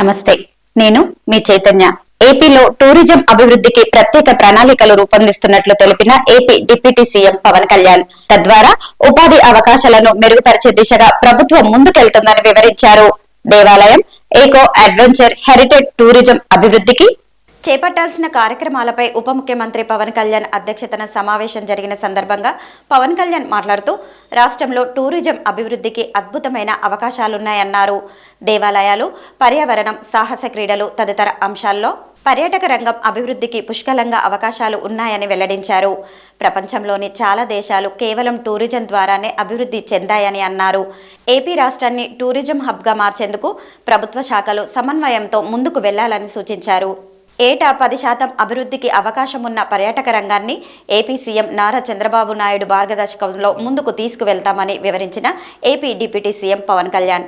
నమస్తే, నేను మీ చైతన్య. ఏపీలో టూరిజం అభివృద్ధికి ప్రత్యేక ప్రణాళికలు రూపొందిస్తున్నట్లు తెలిపిన AP deputy CM Pawan Kalyan. తద్వారా ఉపాధి అవకాశాలను మెరుగుపరిచే దిశగా ప్రభుత్వం ముందుకెళ్తుందని వివరించారు. దేవాలయం, ఏకో అడ్వెంచర్, హెరిటేజ్ టూరిజం అభివృద్ధికి చేపట్టాల్సిన కార్యక్రమాలపై ఉప ముఖ్యమంత్రి పవన్ కళ్యాణ్ అధ్యక్షతన సమావేశం జరిగిన సందర్భంగా పవన్ కళ్యాణ్ మాట్లాడుతూ రాష్ట్రంలో టూరిజం అభివృద్ధికి అద్భుతమైన అవకాశాలున్నాయన్నారు. దేవాలయాలు, పర్యావరణం, సాహస క్రీడలు తదితర అంశాల్లో పర్యాటక రంగం అభివృద్ధికి పుష్కలంగా అవకాశాలు ఉన్నాయని వెల్లడించారు. ప్రపంచంలోని చాలా దేశాలు కేవలం టూరిజం ద్వారానే అభివృద్ధి చెందాయని అన్నారు. ఏపీ రాష్ట్రాన్ని టూరిజం హబ్గా మార్చేందుకు ప్రభుత్వ శాఖలు సమన్వయంతో ముందుకు వెళ్లాలని సూచించారు. ఏటా 10% అభివృద్ధికి అవకాశమున్న పర్యాటక రంగాన్ని ఏపీ సీఎం నారా చంద్రబాబు నాయుడు మార్గదర్శకంలో ముందుకు తీసుకువెళ్తామని వివరించిన AP deputy CM Pawan Kalyan.